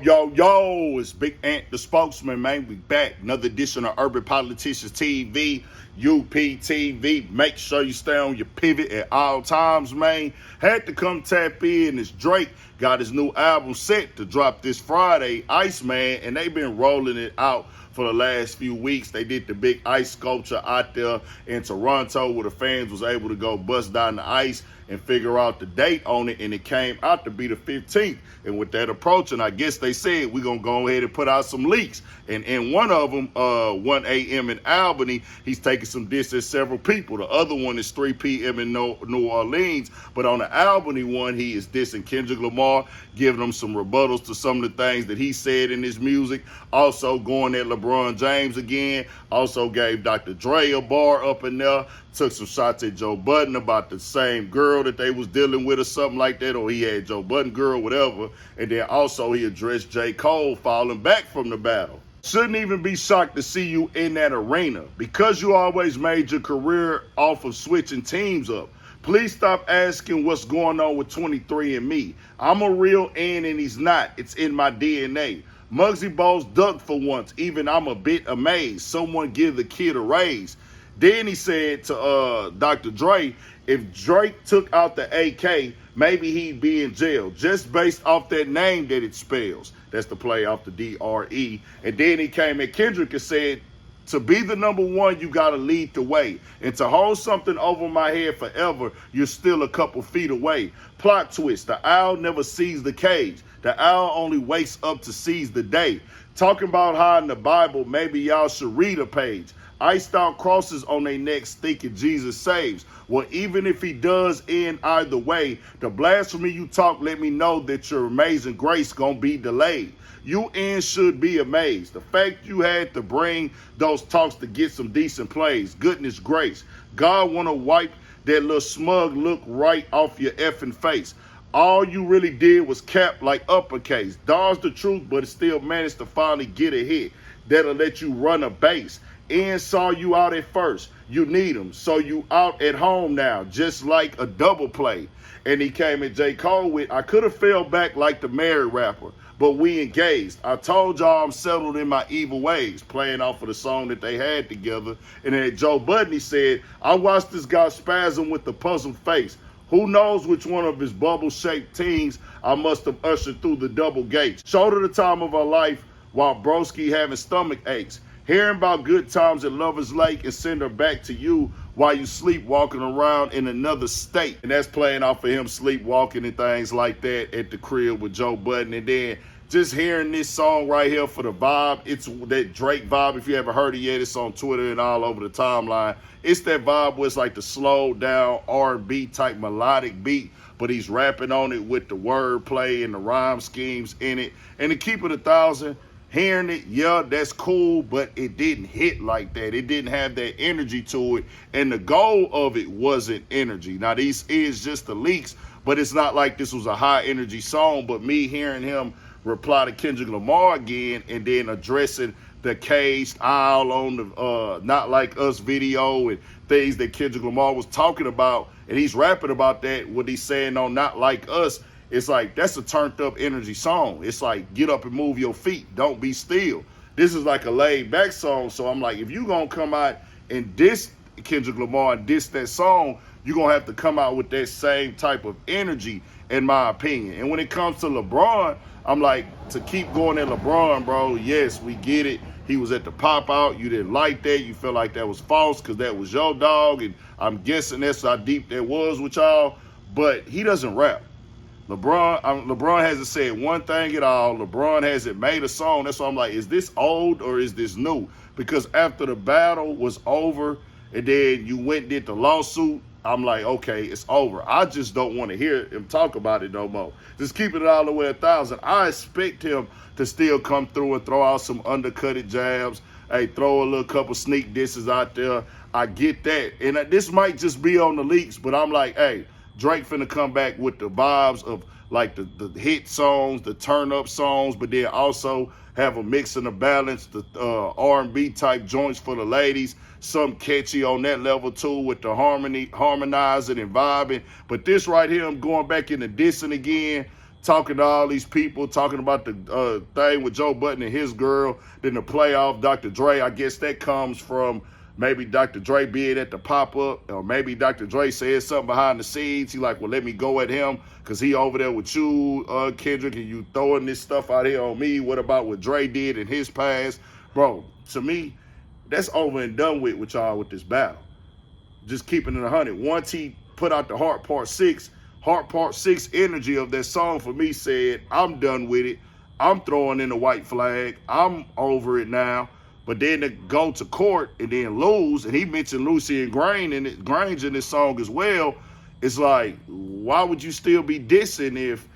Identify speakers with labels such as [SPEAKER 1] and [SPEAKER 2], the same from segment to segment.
[SPEAKER 1] Yo, it's Big Ant, the spokesman, man. We back. Another edition of Urban Politicians TV, UPTV. Make sure you stay on your pivot at all times, man. Had to come tap in. It's Drake. Got his new album set to drop this Friday, Iceman, and they've been rolling it out for the last few weeks. They did the big ice sculpture out there in Toronto where the fans was able to go bust down the ice and figure out the date on it, and it came out to be the 15th. And with that approaching, I guess they said we're going to go ahead and put out some leaks. And in one of them, 1 a.m. in Albany, he's taking some diss at several people. The other one is 3 p.m. in New Orleans. But on the Albany one, he is dissing Kendrick Lamar, giving him some rebuttals to some of the things that he said in his music. Also going at LeBron James again. Also gave Dr. Dre a bar up in there. Took some shots at Joe Budden about the same girl that they was dealing with or something like that, or he had Joe Budden girl, whatever. And then also he addressed J.Cole falling back from the battle. Shouldn't even be shocked to see you in that arena because you always made your career off of switching teams up. Please stop asking what's going on with 23andMe. I'm a real N and he's not. It's in my DNA. Muggsy Bogues ducked for once. Even I'm a bit amazed. Someone give the kid a raise. Then he said to Dr. Dre, if Drake took out the AK, maybe he'd be in jail, just based off that name that it spells. That's the play off the D-R-E. And then he came at Kendrick and said, to be the number one, you got to lead the way. And to hold something over my head forever, you're still a couple feet away. Plot twist, the owl never sees the cage. The owl only wakes up to seize the day. Talking about how in the Bible, maybe y'all should read a page. Iced out crosses on their necks thinking Jesus saves. Well, even if he does end either way, the blasphemy you talk let me know that your amazing grace gonna be delayed. You should be amazed. The fact you had to bring those talks to get some decent plays. Goodness grace. God wanna wipe that little smug look right off your effing face. All you really did was cap like uppercase. Dodge the truth, but it still managed to finally get a hit. That'll let you run a base. Ian saw you out at first. You need him. So you out at home now, just like a double play. And he came at J.Cole with, I could have fell back like the married rapper, but we engaged. I told y'all I'm settled in my evil ways, playing off of the song that they had together. And then Joe Budden, he said, I watched this guy spasm with the puzzled face. Who knows which one of his bubble-shaped teens I must have ushered through the double gates. Showed her the time of her life while broski having stomach aches. Hearing about good times at Lover's Lake and send her back to you while you sleepwalking around in another state. And that's playing off of him sleepwalking and things like that at the crib with Joe Budden. And then just hearing this song right here for the vibe, it's that Drake vibe. If you haven't heard it yet, it's on Twitter and all over the timeline. It's that vibe where it's like the slow down R&B type melodic beat, but he's rapping on it with the wordplay and the rhyme schemes in it. And to keep it 1,000, hearing it, yeah, that's cool, but it didn't hit like that. It didn't have that energy to it, and the goal of it wasn't energy. Now, these is just the leaks, but it's not like this was a high-energy song, but me hearing him reply to Kendrick Lamar again and then addressing the caged owl on the Not Like Us video and things that Kendrick Lamar was talking about, and he's rapping about that, what he's saying on Not Like Us. It's like, that's a turned up energy song. It's like, get up and move your feet. Don't be still. This is like a laid back song. So I'm like, if you gonna come out and diss Kendrick Lamar and diss that song, you're gonna have to come out with that same type of energy, in my opinion. And when it comes to LeBron, I'm like, to keep going at LeBron, bro, yes, we get it. He was at the pop out. You didn't like that. You felt like that was false because that was your dog. And I'm guessing that's how deep that was with y'all. But he doesn't rap. LeBron hasn't said one thing at all. LeBron hasn't made a song. That's why I'm like, is this old or is this new? Because after the battle was over and then you went and did the lawsuit, I'm like, okay, it's over. I just don't want to hear him talk about it no more. Just keep it all the way 1,000. I expect him to still come through and throw out some undercutted jabs. Hey, throw a little couple sneak disses out there. I get that. And this might just be on the leaks, but I'm like, hey, Drake finna come back with the vibes of like the hit songs, the turn up songs, but then also have a mix and a balance, the R&B type joints for the ladies, some catchy on that level too with the harmonizing and vibing. But this right here, I'm going back into dissing again. talking to all these people, talking about the thing with Joe Budden and his girl, then the playoff, Dr. Dre. I guess that comes from maybe Dr. Dre being at the pop-up, or maybe Dr. Dre said something behind the scenes. He like, well, let me go at him because he over there with you, Kendrick, and you throwing this stuff out here on me. What about what Dre did in his past? Bro, to me, that's over and done with y'all with this battle. Just keeping it 100. Once he put out the Heart Part 6 energy of that song for me said, I'm done with it. I'm throwing in the white flag. I'm over it now. But then to go to court and then lose, and he mentioned Lucy and Grange in this song as well, it's like, why would you still be dissing if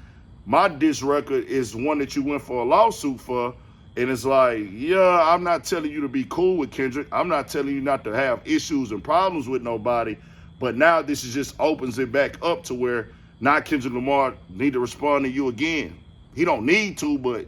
[SPEAKER 1] my diss record is one that you went for a lawsuit for? And it's like, yeah, I'm not telling you to be cool with Kendrick. I'm not telling you not to have issues and problems with nobody. But now this is just opens it back up to where now Kendrick Lamar need to respond to you again. He don't need to, but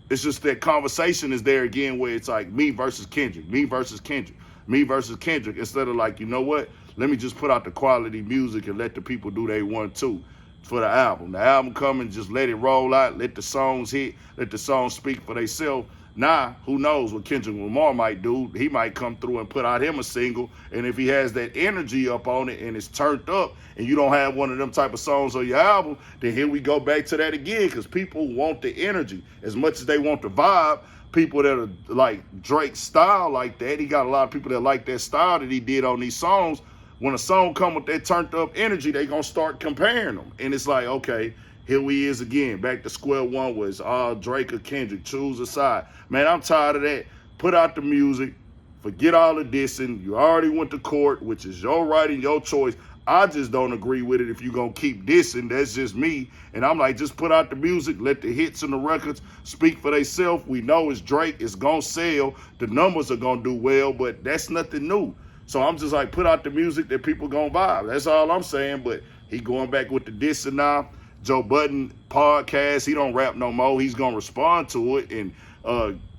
[SPEAKER 1] it's just that conversation is there again where it's like me versus Kendrick, me versus Kendrick, me versus Kendrick, instead of like, you know what? Let me just put out the quality music and let the people do they want to for the album. The album coming, just let it roll out, let the songs hit, let the songs speak for themselves. Now, who knows what Kendrick Lamar might do? He might come through and put out him a single, and if he has that energy up on it and it's turned up and you don't have one of them type of songs on your album, then here we go back to that again, because people want the energy as much as they want the vibe. People that are like Drake's style like that, he got a lot of people that like that style that he did on these songs. When a song come with that turned up energy, they gonna start comparing them. And it's like, okay, here we is again, back to square one, where it's all Drake or Kendrick, choose a side. Man, I'm tired of that. Put out the music, forget all the dissing. You already went to court, which is your right and your choice. I just don't agree with it if you're going to keep dissing. That's just me. And I'm like, just put out the music, let the hits and the records speak for themselves. We know it's Drake, it's going to sell. The numbers are going to do well, but that's nothing new. So I'm just like, put out the music that people going to vibe. That's all I'm saying. But he going back with the dissing now. Joe Budden podcast, he don't rap no more. He's going to respond to it. And,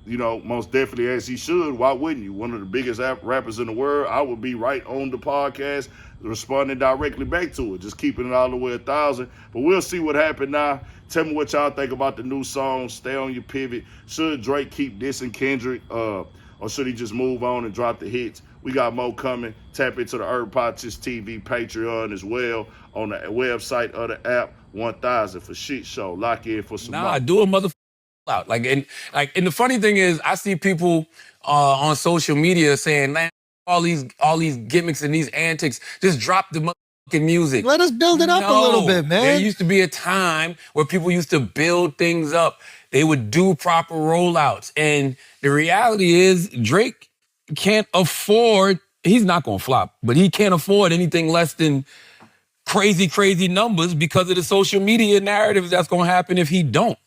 [SPEAKER 1] you know, most definitely as he should. Why wouldn't you? One of the biggest rappers in the world, I would be right on the podcast responding directly back to it, just keeping it all the way 1,000. But we'll see what happens now. Tell me what y'all think about the new song, Stay on Your Pivot. Should Drake keep dissing Kendrick, or should he just move on and drop the hits? We got more coming. Tap into the Urban Politics TV Patreon as well on the website of the app. 1,000 for shit show. Lock in for some.
[SPEAKER 2] Nah, do a motherfucker out. And the funny thing is, I see people on social media saying, man, all these gimmicks and these antics, just drop the motherfucking music.
[SPEAKER 3] Let us build it up a little bit, man.
[SPEAKER 2] There used to be a time where people used to build things up. They would do proper rollouts. And the reality is, Drake can't afford, he's not going to flop, but he can't afford anything less than crazy numbers because of the social media narratives that's going to happen if he don't.